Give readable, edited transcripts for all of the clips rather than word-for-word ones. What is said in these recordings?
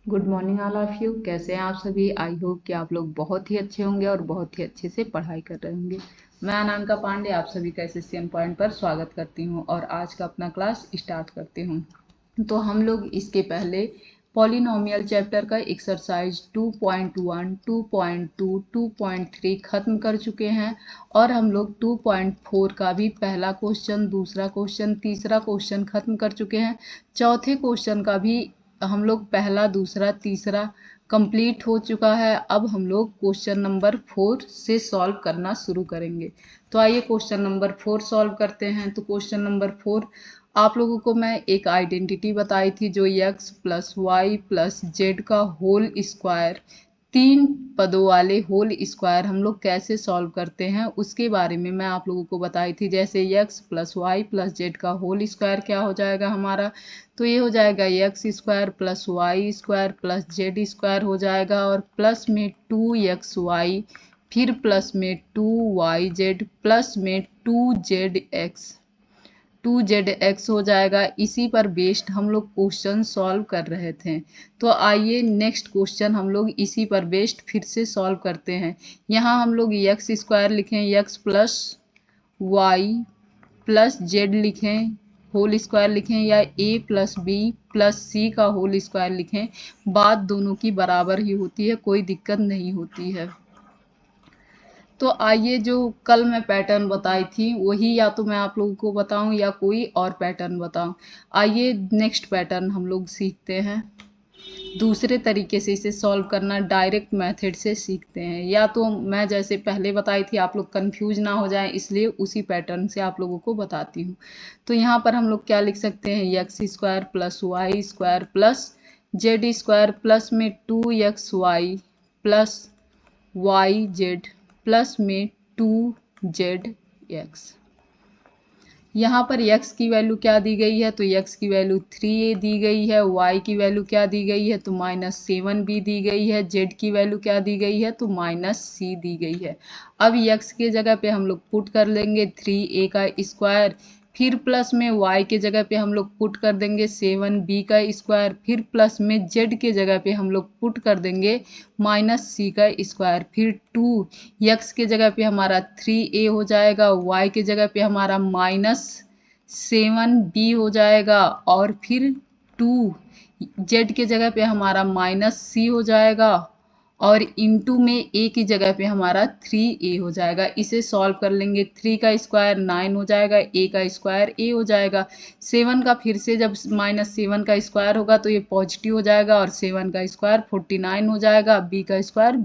Good morning all of you. कैसे हैं आप सभी? आई होप कि आप लोग बहुत ही अच्छे होंगे और बहुत ही अच्छे से पढ़ाई कर रहे होंगे। मैं अनामिका पांडे आप सभी का एसएससीएन पॉइंट पर स्वागत करती हूं और आज का अपना क्लास स्टार्ट करती हूं। तो हम लोग इसके पहले पॉलिनोमियल चैप्टर का एक्सरसाइज 2.1, 2.2, 2.3 खत्म कर चुके हैं और हम लोग 2.4 का भी पहला क्वेश्चन, दूसरा क्वेश्चन, तीसरा क्वेश्चन खत्म कर चुके हैं। चौथे क्वेश्चन का भी हम लोग पहला, दूसरा, तीसरा कंप्लीट हो चुका है। अब हम लोग क्वेश्चन नंबर 4 से सॉल्व करना शुरू करेंगे। तो आइए क्वेश्चन नंबर 4 सॉल्व करते हैं। तो क्वेश्चन नंबर 4, आप लोगों को मैं एक आइडेंटिटी बताई थी जो x plus Y plus Z का होल स्क्वायर, 3 पदों वाले होल स्क्वायर हम लोग कैसे सॉल्व करते हैं उसके बारे में मैं आप लोगों को बताई थी। जैसे x plus Y plus Z का होल स्क्वायर क्या हो जाएगा हमारा, तो ये हो जाएगा X square plus Y square plus Z square हो जाएगा और प्लस में 2xy, फिर प्लस में 2yz प्लस में 2zx हो जाएगा। इसी पर बेस्ड हम लोग क्वेश्चन सॉल्व कर रहे थे। तो आइए नेक्स्ट क्वेश्चन हम लोग इसी पर बेस्ड फिर से सॉल्व करते हैं। यहाँ हम लोग एक्स स्क्वायर लिखें, X plus Y plus Z लिखें होल स्क्वायर लिखें, या a plus B plus C का होल स्क्वायर लिखें, बात दोनों की बराबर ही होती है, कोई दिक्कत नहीं होती है। तो आइए जो कल मैं पैटर्न बताई थी वही या तो मैं आप लोगों को बताऊं या कोई और पैटर्न बताऊं। आइए नेक्स्ट पैटर्न हम लोग सीखते हैं। दूसरे तरीके से इसे सॉल्व करना, डायरेक्ट मेथड से सीखते हैं। या तो मैं जैसे पहले बताई थी आप लोग कंफ्यूज ना हो जाएं, इसलिए उसी पैटर्न से आप लोगों को बताती हूँ। तो यहाँ पर हम लोग क्या लिख सकते हैं, X square plus Y square plus Z square plus में 2xy plus Y Z plus में 2zx। यहाँ पर x की वैल्यू क्या दी गई है, तो x की वैल्यू 3a दी गई है, y की वैल्यू क्या दी गई है, तो -7b दी गई है, z की वैल्यू क्या दी गई है, तो -c दी गई है। अब x के जगह पे हम लोग पुट कर लेंगे 3a का स्क्वायर, फिर प्लस में y के जगह पे हम लोग पुट कर देंगे 7b का स्क्वायर, फिर प्लस में z के जगह पे हम लोग पुट कर देंगे -c का स्क्वायर, फिर 2 x के जगह पे हमारा 3a हो जाएगा, y के जगह पे हमारा -7b हो जाएगा और फिर 2 z के जगह पे हमारा -c हो जाएगा और इंटू में a की जगह पे हमारा 3a हो जाएगा। इसे सॉल्व कर लेंगे, 3 का स्क्वायर 9 हो जाएगा, a का स्क्वायर a हो जाएगा। 7 का फिर से जब -7 का स्क्वायर होगा तो ये पॉजिटिव हो जाएगा और 7 का स्क्वायर 49 हो जाएगा, b का स्क्वायर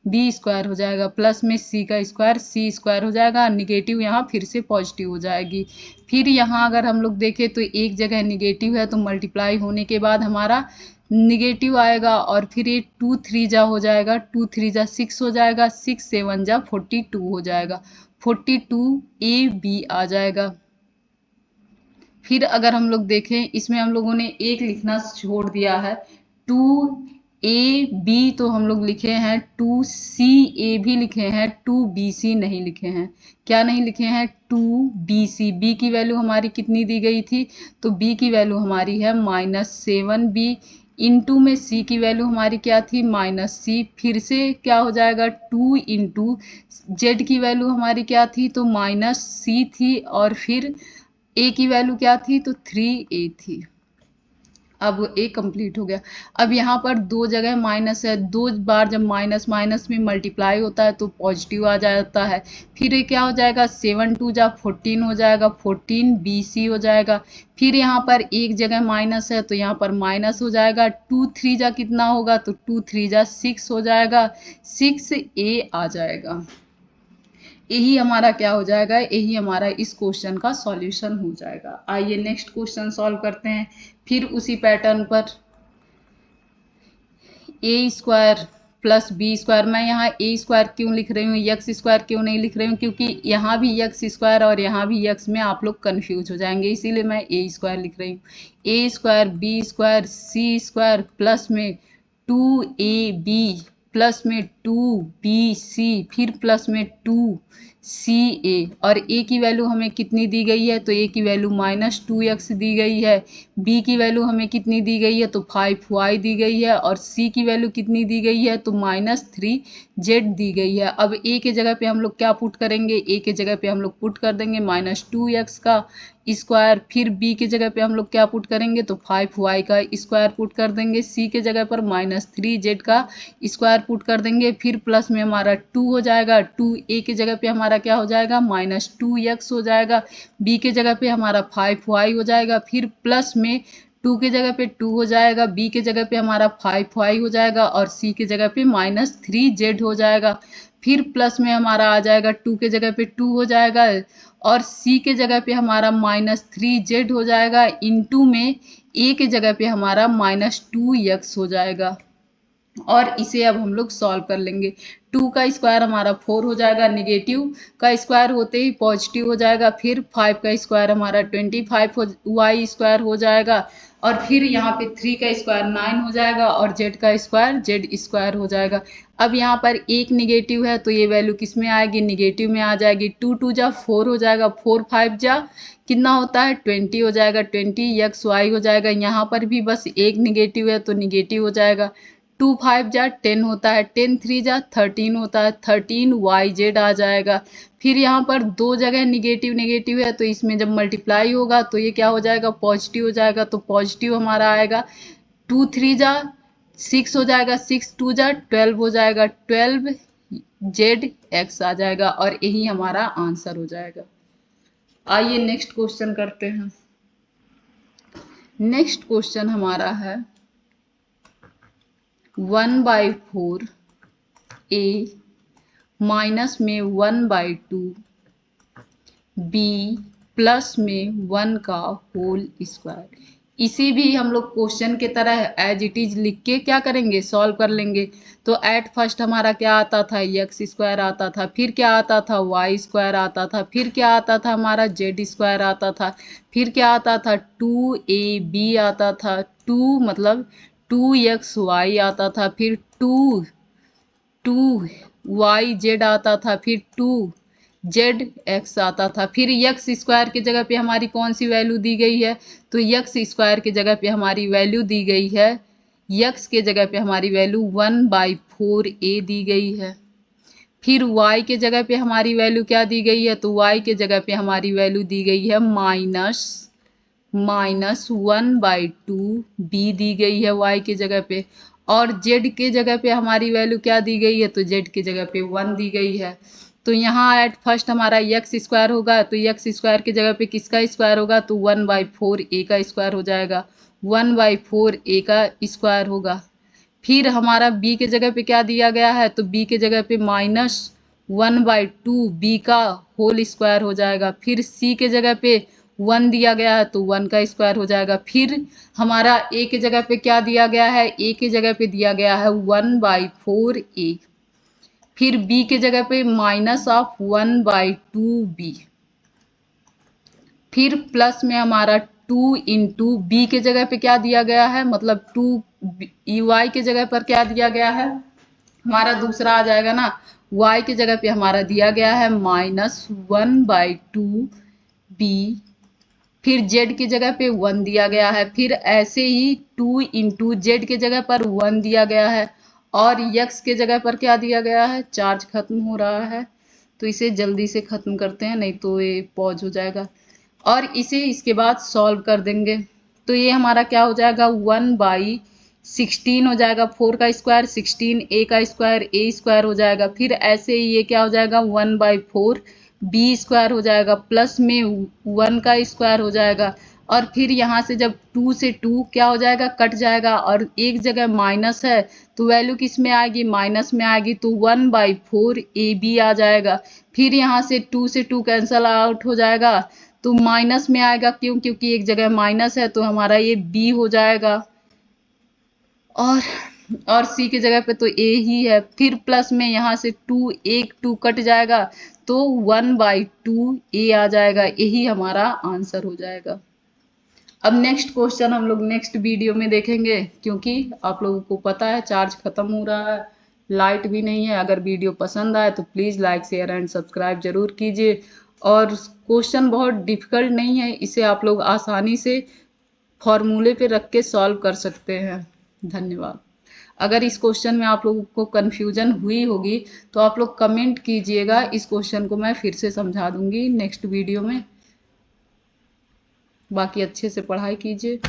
बी स्क्वायर हो जाएगा, प्लस में सी का स्क्वायर सी स्क्वायर हो जाएगा, निगेटिव यहाँ फिर से पॉजिटिव हो जाएगी। फिर यहाँ अगर हम लोग देखें तो एक जगह निगेटिव है तो मल्टीप्लाई होने के बाद हमारा निगेटिव आएगा और फिर ये 2 3 जा हो जाएगा, 2 3 जा 6 हो जाएगा, 6 7 जा 42 हो जाएगा, 42 ए बी आ जाएगा। फिर अगर हम लोग देखें इसमें हम लोगों ने एक लिखना छोड़ दिया है, 2ab तो हम लोग लिखे हैं, 2ca भी लिखे हैं, 2bc नहीं लिखे हैं। क्या नहीं लिखे हैं, 2bc। b की वैल्यू हमारी कितनी दी गई थी, तो b की वैल्यू हमारी है -7b, इंटू में c की वैल्यू हमारी क्या थी, -c, फिर से क्या हो जाएगा 2 इंटू z की वैल्यू हमारी क्या थी, तो -c थी और फिर a की वैल्यू क्या थी, तो 3a थी। अब a कंप्लीट हो गया। अब यहाँ पर दो जगह माइनस है, दो बार जब माइनस माइनस में मल्टीप्लाई होता है तो पॉजिटिव आ जाता है। फिर ये क्या हो जाएगा, 7 2 जा 14 हो जाएगा, 14 bc हो जाएगा। फिर यहाँ पर एक जगह माइनस है तो यहाँ पर माइनस हो जाएगा, 2 3 जा कितना होगा, तो 2 3 जा 6 हो जाएगा, 6a आ जाएगा। यही हमारा क्या हो जाएगा, यही हमारा इस क्वेश्चन का सॉल्यूशन हो जाएगा। आइए नेक्स्ट क्वेश्चन सॉल्व करते हैं। फिर उसी पैटर्न पर ए स्क्वायर प्लस बी स्क्वायर, मैं यहाँ ए स्क्वायर क्यों लिख रही हूँ, एक्स स्क्वायर क्यों नहीं लिख रही हूँ, क्योंकि यहाँ भी एक्स स्क्वायर और यहाँ भी एक्स में आप लोग कन्फ्यूज हो जाएंगे, इसीलिए मैं ए स्क्वायर लिख रही हूँ। ए स्क्वायर बी स्क्वायर सी स्क्वायर प्लस में 2ab प्लस में 2bc फिर प्लस में 2 सी ए, और ए की वैल्यू हमें कितनी दी गई है, तो ए की वैल्यू -2x दी गई है। बी की वैल्यू हमें कितनी दी गई है, तो 5y दी गई है। और सी की वैल्यू कितनी दी गई है, तो -3z दी गई है। अब ए के जगह पे हम लोग क्या पुट करेंगे, ए के जगह पे हम लोग पुट कर देंगे -2x का स्क्वायर। फिर बी के जगह पे हम लोग क्या पुट करेंगे, तो 5y का स्क्वायर पुट कर देंगे। सी के जगह पर -3z का स्क्वायर पुट कर देंगे। फिर प्लस में हमारा 2 हो जाएगा। 2 ए के जगह पे हमारा क्या हो जाएगा, -2x हो जाएगा। बी के जगह पे हमारा 5y हो जाएगा। फिर प्लस में 2 के जगह पे 2 हो जाएगा, बी के जगह पे हमारा 5y हो जाएगा, और सी के जगह पे -3z हो जाएगा। फिर प्लस में हमारा आ जाएगा 2 के जगह पे 2 हो जाएगा, और सी के जगह पे हमारा -3z हो जाएगा। इनटू में ए के जगह पे हमारा -2x हो जाएगा। और इसे अब हम लोग सॉल्व कर लेंगे। 2 का स्क्वायर हमारा 4 हो जाएगा, निगेटिव का स्क्वायर होते ही पॉजिटिव हो जाएगा। फिर 5 का स्क्वायर हमारा 25 y स्क्वायर हो जाएगा। और फिर यहाँ पे 3 का स्क्वायर 9 हो जाएगा, और z का स्क्वायर z स्क्वायर हो जाएगा। अब यहाँ पर एक निगेटिव है, तो ये वैल्यू किस में आएगी, निगेटिव में आ जाएगी। 2 2 जा 4 हो जाएगा, 4 5 जा कितना होता है, 20 हो जाएगा। 20 xy हो जाएगा। यहाँ पर भी बस एक निगेटिव है, तो निगेटिव हो जाएगा। 2 5 जा 10 होता है, 10 3 जा 13 होता है, 13 yz आ जाएगा। फिर यहाँ पर दो जगह निगेटिव निगेटिव है, तो इसमें जब मल्टीप्लाई होगा तो ये क्या हो जाएगा, पॉजिटिव हो जाएगा। तो पॉजिटिव हमारा आएगा 2 3 जा 6 हो जाएगा, 6 2 जा 12 हो जाएगा, 12zx आ जाएगा। और यही हमारा आंसर हो जाएगा। आइए नेक्स्ट क्वेश्चन करते हैं। नेक्स्ट क्वेश्चन हमारा है 1/4 a माइनस में 1/2 b प्लस में 1 का होल स्क्वायर। इसी भी हम लोग क्वेश्चन के तरह एज इट इज लिख के क्या करेंगे, सॉल्व कर लेंगे। तो एट फर्स्ट हमारा क्या आता था, x स्क्वायर आता था। फिर क्या आता था, y स्क्वायर आता था। फिर क्या आता था, हमारा z स्क्वायर आता था। फिर क्या आता था, 2ab आता था। 2 मतलब 2xy आता था। फिर 2yz आता था। फिर 2zx आता था। फिर x स्क्वायर की जगह पे हमारी कौन सी वैल्यू दी गई है, तो x स्क्वायर की जगह पे हमारी वैल्यू दी गई है, x के जगह पे हमारी वैल्यू 1/4a दी गई है। फिर y के जगह पे हमारी वैल्यू क्या दी गई है, तो y के जगह पे हमारी वैल्यू दी गई है -1/2 b दी गई है y के जगह पे। और z के जगह पे हमारी वैल्यू क्या दी गई है, तो z के जगह पे 1 दी गई है। तो यहाँ एट फर्स्ट हमारा x स्क्वायर होगा, तो x स्क्वायर की जगह पे किसका स्क्वायर होगा, तो 1/4a का स्क्वायर हो जाएगा। 1/4a का स्क्वायर होगा। फिर हमारा b के जगह पे क्या दिया गया है, तो b के जगह पे -1/2 b का होल स्क्वायर हो जाएगा। फिर c के जगह पे 1 दिया गया है, तो 1 का स्क्वायर हो जाएगा। फिर हमारा a के जगह पे क्या दिया गया है, a के जगह पे दिया गया है 1/4a। फिर b के जगह पे -1/2b। फिर प्लस में हमारा 2 इंटू बी के जगह पे क्या दिया गया है, मतलब 2 y के जगह पर क्या दिया गया है, हमारा दूसरा आ जाएगा ना, y के जगह पे हमारा दिया गया है -1/2b। फिर z की जगह पे 1 दिया गया है। फिर ऐसे ही 2 इंटू जेड के जगह पर 1 दिया गया है। और x के जगह पर क्या दिया गया है, चार्ज खत्म हो रहा है तो इसे जल्दी से खत्म करते हैं, नहीं तो ये पॉज हो जाएगा। और इसे इसके बाद सॉल्व कर देंगे। तो ये हमारा क्या हो जाएगा, 1/16 हो जाएगा। 4 का स्क्वायर 16, a का स्क्वायर a स्क्वायर हो जाएगा। फिर ऐसे ही ये क्या हो जाएगा, 1/4 b स्क्वायर हो जाएगा, प्लस में 1 का स्क्वायर हो जाएगा। और फिर यहाँ से जब 2 से 2 क्या हो जाएगा, कट जाएगा, और एक जगह माइनस है तो वैल्यू किस में आएगी, माइनस में आएगी, तो 1/4ab आ जाएगा। फिर यहाँ से 2 से 2 कैंसल आउट हो जाएगा, तो माइनस में आएगा, क्योंकि एक जगह माइनस है, तो हमारा ये b हो जाएगा। और c की जगह पे तो a ही है। फिर प्लस में यहाँ से 2 एक 2 कट जाएगा, तो 1/2a आ जाएगा। यही हमारा आंसर हो जाएगा। अब नेक्स्ट क्वेश्चन हम लोग नेक्स्ट वीडियो में देखेंगे, क्योंकि आप लोगों को पता है चार्ज खत्म हो रहा है, लाइट भी नहीं है। अगर वीडियो पसंद आए तो please like share and subscribe जरूर कीजिए। और क्वेश्चन बहुत डिफिकल्ट नहीं है, इसे आप लोग आसानी से फॉर्मूले पे रख के सॉल्व कर सकते हैं। धन्यवाद। अगर इस क्वेश्चन में आप लोगों को कन्फ्यूजन हुई होगी तो आप लोग कमेंट कीजिएगा, इस क्वेश्चन को मैं फिर से समझा दूंगी नेक्स्ट वीडियो में। बाकी अच्छे से पढ़ाई कीजिए।